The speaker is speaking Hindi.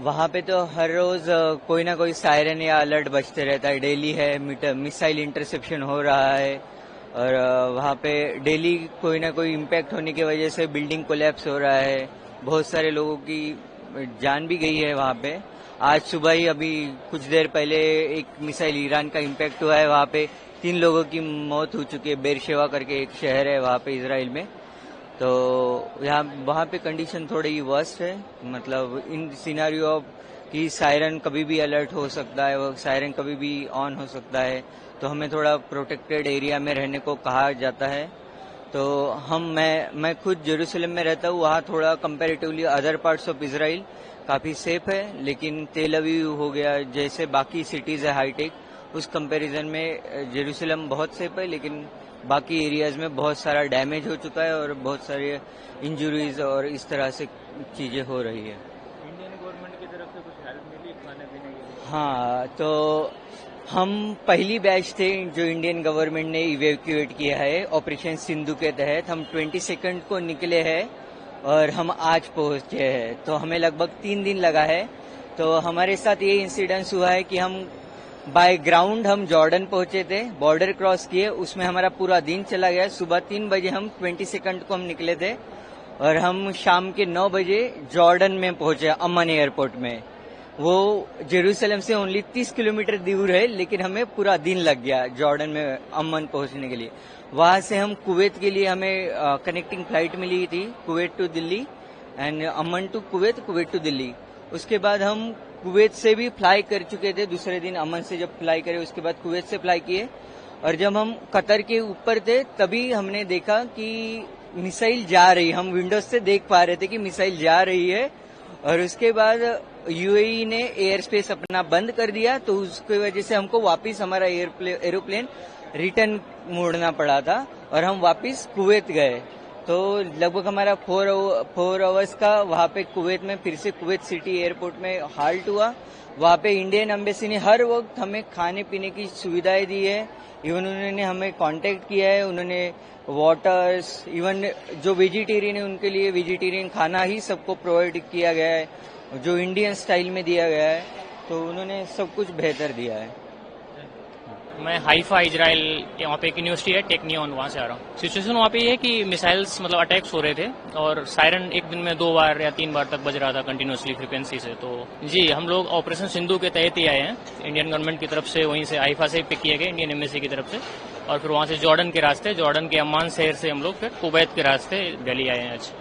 वहाँ पे तो हर रोज कोई ना कोई सायरन या अलर्ट बजते रहता है। डेली है मिसाइल इंटरसेप्शन हो रहा है और वहाँ पे डेली कोई ना कोई इम्पैक्ट होने की वजह से बिल्डिंग कोलैप्स हो रहा है। बहुत सारे लोगों की जान भी गई है वहाँ पे। आज सुबह ही अभी कुछ देर पहले एक मिसाइल ईरान का इम्पैक्ट हुआ है। वहाँ पे 3 लोगों की मौत हो चुकी है। बेरशेवा करके एक शहर है वहाँ पे इजराइल में। तो यहाँ वहाँ पे कंडीशन थोड़ी वर्स्ट है। मतलब इन सिनारियो ऑफ कि सायरन कभी भी अलर्ट हो सकता है, वो सायरन कभी भी ऑन हो सकता है, तो हमें थोड़ा प्रोटेक्टेड एरिया में रहने को कहा जाता है। तो मैं खुद जेरूसलम में रहता हूँ। वहाँ थोड़ा comparatively other parts of Israel काफ़ी सेफ है, लेकिन तेल अवीव हो गया जैसे बाकी सिटीज़ है हाईटेक, उस कंपैरिजन में जेरूसलम बहुत सेफ है, लेकिन बाकी एरियाज में बहुत सारा डैमेज हो चुका है और बहुत सारे इंजरीज और इस तरह से चीज़ें हो रही है। इंडियन गवर्नमेंट की तरफ से कुछ हेल्प मिली खाने पीने के लिए? हाँ, तो हम पहली बैच थे जो इंडियन गवर्नमेंट ने इवैक्यूएट किया है ऑपरेशन सिंधु के तहत। हम 22 को निकले हैं और हम आज पहुंचे हैं, तो हमें लगभग 3 दिन लगा है। तो हमारे साथ ये इंसिडेंस हुआ है कि हम बाय ग्राउंड हम जॉर्डन पहुंचे थे, बॉर्डर क्रॉस किए, उसमें हमारा पूरा दिन चला गया। सुबह 3 बजे हम 22 को हम निकले थे और हम शाम के 9 बजे जॉर्डन में पहुंचे अमन एयरपोर्ट में। वो जेरूसलम से ओनली 30 किलोमीटर दूर है, लेकिन हमें पूरा दिन लग गया जॉर्डन में अमन पहुंचने के लिए। वहां से हम कुवैत के लिए हमें कनेक्टिंग फ्लाइट मिली थी, Kuwait to Delhi and Oman to Kuwait, Kuwait to Delhi. उसके बाद हम कुवैत से भी फ्लाई कर चुके थे। दूसरे दिन अमन से जब फ्लाई करे उसके बाद कुवैत से फ्लाई किए, और जब हम कतर के ऊपर थे तभी हमने देखा कि मिसाइल जा रही, हम विंडोज से देख पा रहे थे कि मिसाइल जा रही है। और उसके बाद यूएई ने एयर स्पेस अपना बंद कर दिया, तो उसकी वजह से हमको वापस हमारा एरोप्लेन रिटर्न मोड़ना पड़ा था और हम वापस कुवैत गए। तो लगभग हमारा 4 आवर्स का वहाँ पे कुवैत में फिर से कुवैत सिटी एयरपोर्ट में हाल्ट हुआ। वहाँ पे इंडियन एम्बेसी ने हर वक्त हमें खाने पीने की सुविधाएं दी है। इवन उन्होंने हमें कांटेक्ट किया है, उन्होंने वाटर्स, इवन जो वेजिटेरियन है उनके लिए वेजिटेरियन खाना ही सबको प्रोवाइड किया गया है, जो इंडियन स्टाइल में दिया गया है। तो उन्होंने सब कुछ बेहतर दिया है। मैं हाइफा इजराइल, वहाँ पे एक यूनिवर्सिटी है टेक्नियन, वहाँ से आ रहा हूँ। सिचुएशन वहाँ पे ये है कि मिसाइल्स मतलब अटैक्स हो रहे थे और सायरन एक दिन में 2 बार या 3 बार तक बज रहा था कंटिन्यूसली फ्रीक्वेंसी से। तो जी, हम लोग ऑपरेशन सिंधु के तहत ही आए हैं। इंडियन गवर्नमेंट की तरफ से, वहीं से हाइफा से पिक किए गए, इंडियन एम्बेसी की तरफ से, और फिर वहाँ से जॉर्डन के रास्ते, जॉर्डन के अम्मान शहर से हम लोग फिर कुवैत के रास्ते दिल्ली आए हैं आज।